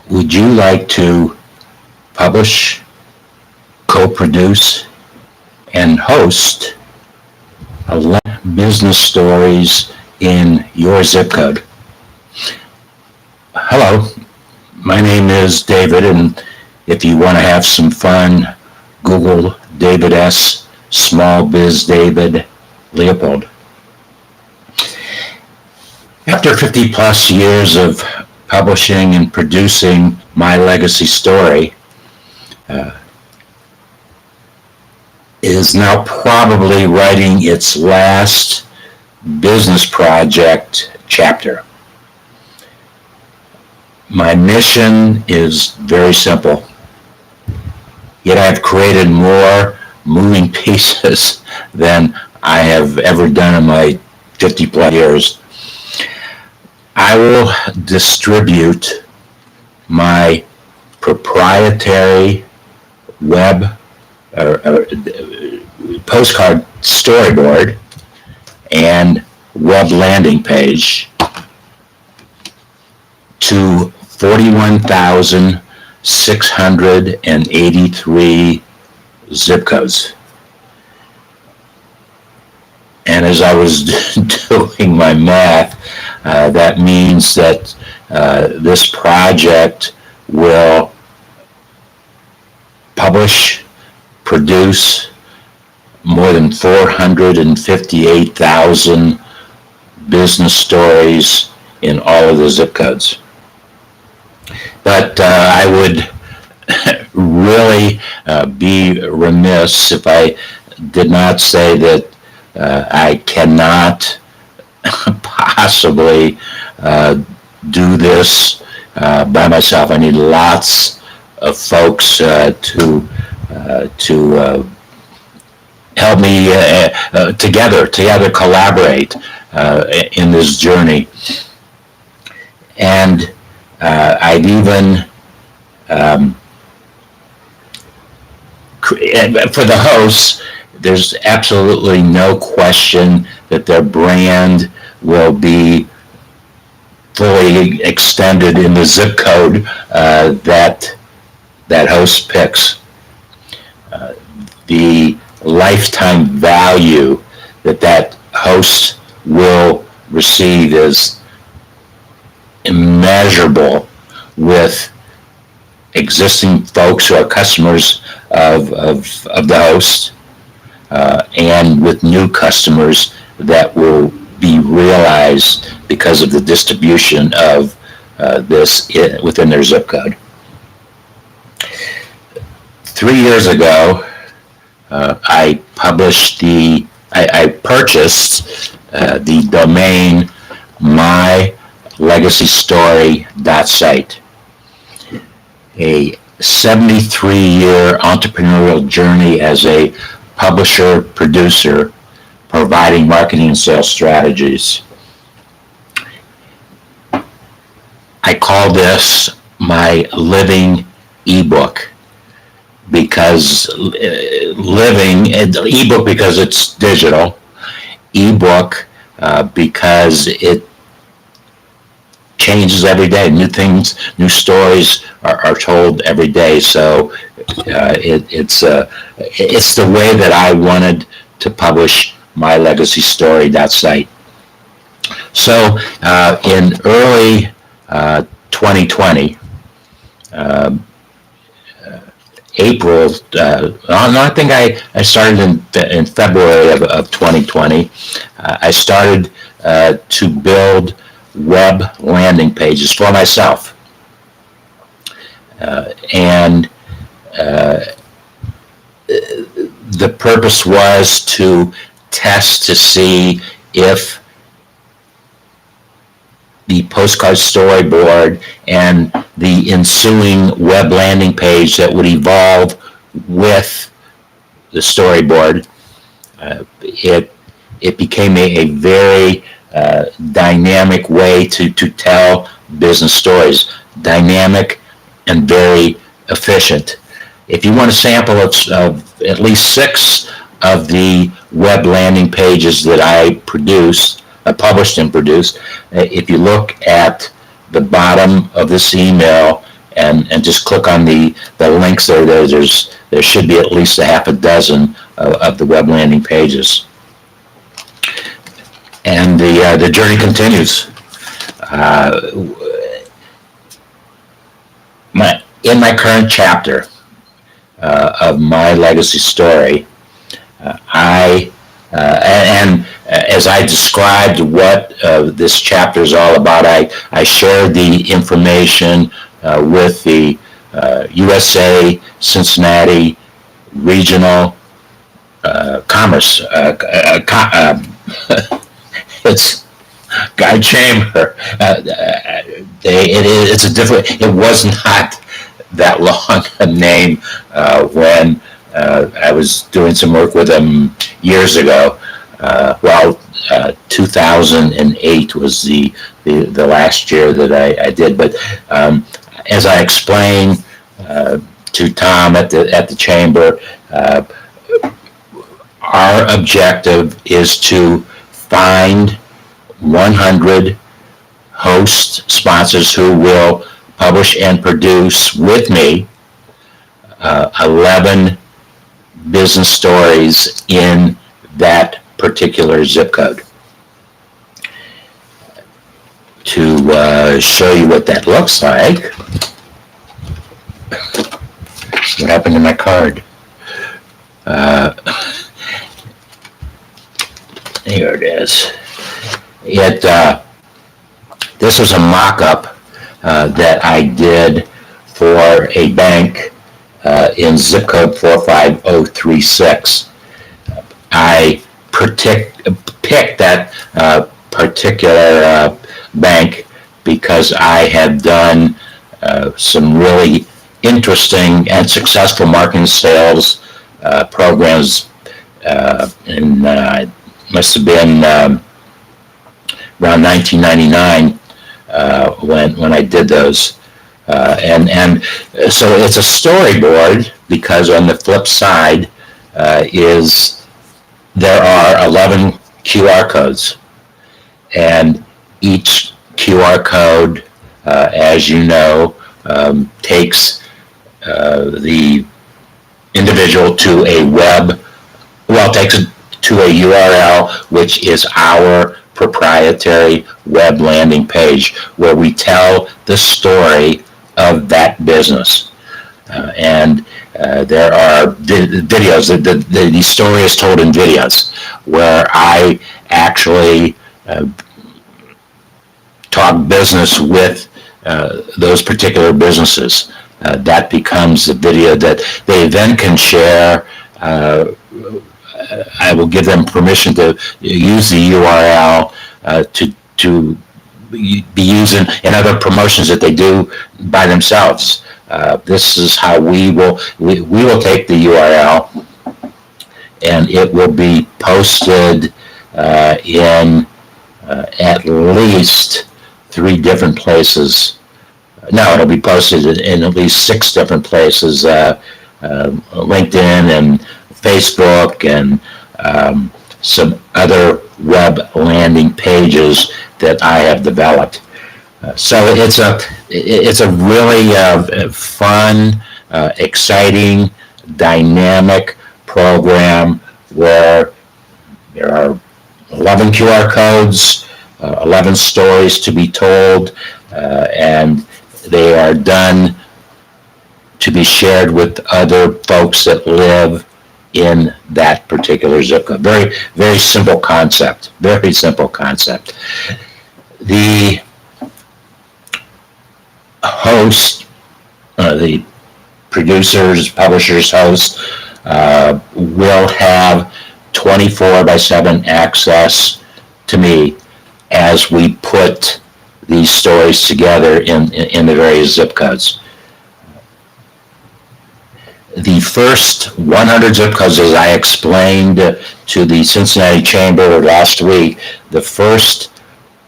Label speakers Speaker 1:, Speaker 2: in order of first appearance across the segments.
Speaker 1: Would you like to publish, co-produce, and host business stories in your zip code? Hello, my name is David, and if you want to have some fun, Google David S. Small Biz David Leopold. After 50 plus years of publishing and producing my legacy story, is now probably writing its last business project chapter. My mission is very simple, yet I've created more moving pieces than I have ever done in my 50 plus years. I will distribute my proprietary web postcard storyboard and web landing page to 41,683 zip codes. And as I was doing my math, that means that this project will publish, produce more than 458,000 business stories in all of the zip codes. But I would really be remiss if I did not say that I cannot possibly do this by myself. I need lots of folks to help me together collaborate in this journey. And I've even for the hosts, there's absolutely no question that their brand will be fully extended in the zip code that host picks. The lifetime value that host will receive is immeasurable with existing folks who are customers of the host, and with new customers that will be realized because of the distribution of this within their zip code. 3 years ago, I purchased the domain mylegacystory.site, a 73-year entrepreneurial journey as a publisher, producer, providing marketing and sales strategies. I call this my living ebook because ebook because it's digital, ebook because it changes every day. New things, new stories are told every day. So it's the way that I wanted to publish mylegacystory.site. So in early 2020, April, I think I started in February of 2020. I started to build web landing pages for myself. And the purpose was to test to see if the postcard storyboard and the ensuing web landing page that would evolve with the storyboard, it became a very dynamic way to tell business stories, dynamic and very efficient. If you want a sample of at least 6 of the web landing pages that I published and produced, if you look at the bottom of this email and just click on the links there. There should be at least a half a dozen of the web landing pages. And the journey continues. In my current chapter of my legacy story, and as I described what this chapter is all about, I shared the information with the USA Cincinnati Regional Commerce. It's Guide Chamber. It's a different. It was not that long a name when I was doing some work with them years ago. 2008 was the last year that I did. But as I explained to Tom at the chamber, our objective is to find 100 host sponsors who will publish and produce with me 11 business stories in that particular zip code. To show you what that looks like, what happened to my card? Here it is. This was a mock-up that I did for a bank in zip code 45036. I picked that particular bank because I had done some really interesting and successful marketing sales programs, and must have been around 1999 when I did those. And so it's a storyboard, because on the flip side is there are 11 QR codes, and each QR code, as you know, takes the individual to takes it to a URL, which is our proprietary web landing page, where we tell the story of that business. And there are videos. The story is told in videos, where I actually talk business with those particular businesses. That becomes the video that they then can share. I will give them permission to use the URL to be using in other promotions that they do by themselves. This is how we will take the URL, and it will be posted in at least 3 different places. No, it'll be posted in at least 6 different places: LinkedIn and Facebook, and some other web landing pages that I have developed. So it's a really fun, exciting, dynamic program where there are 11 QR codes, 11 stories to be told, and they are done to be shared with other folks that live in that particular zip code. Very, very simple concept. Very simple concept. The host, the producers, publishers, hosts, will have 24/7 access to me as we put these stories together in the various zip codes. The first 100 zip codes, as I explained to the Cincinnati Chamber last week, the first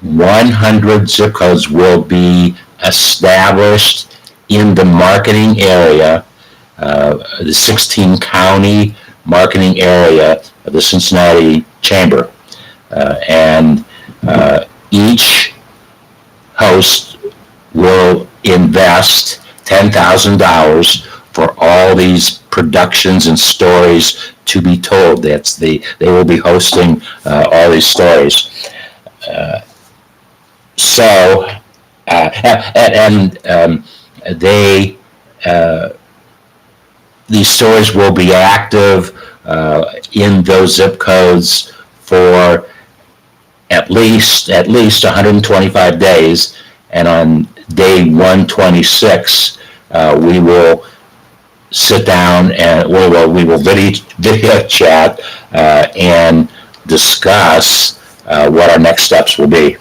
Speaker 1: 100 zip codes will be established in the marketing area, the 16 county marketing area of the Cincinnati Chamber. And each host will invest $10,000 for all these productions and stories to be told. They will be hosting all these stories. They these stories will be active in those zip codes for at least 125 days, and on day 126 we will sit down and we will video chat and discuss what our next steps will be.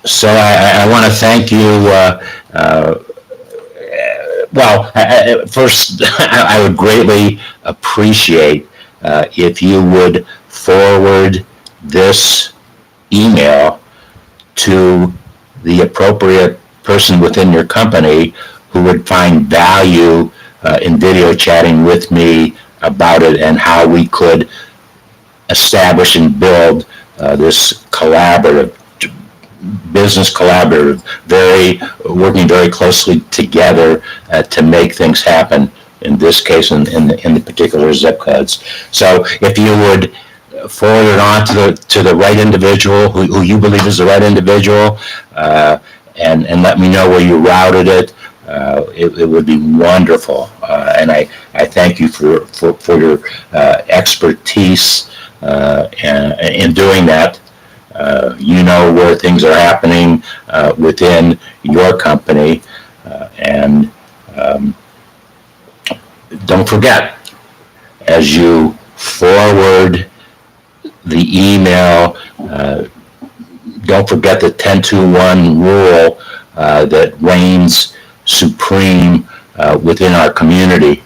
Speaker 1: So I want to thank you. First, I would greatly appreciate if you would forward this email to the appropriate person within your company who would find value in video chatting with me about it and how we could establish and build this business collaborative, working very closely together to make things happen. In this case, in the particular zip codes. So, if you would forward it on to the right individual who you believe is the right individual, and let me know where you routed it, it would be wonderful. And I thank you for your expertise in doing that. You know where things are happening within your company, and don't forget, as you forward the email, don't forget the 10-2-1 rule that reigns supreme within our community.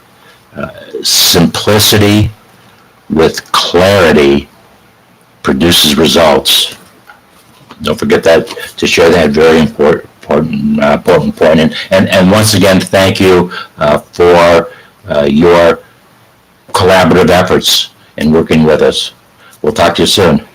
Speaker 1: Simplicity with clarity produces results. Don't forget that, to share that very important point. And once again, thank you for your collaborative efforts in working with us. We'll talk to you soon.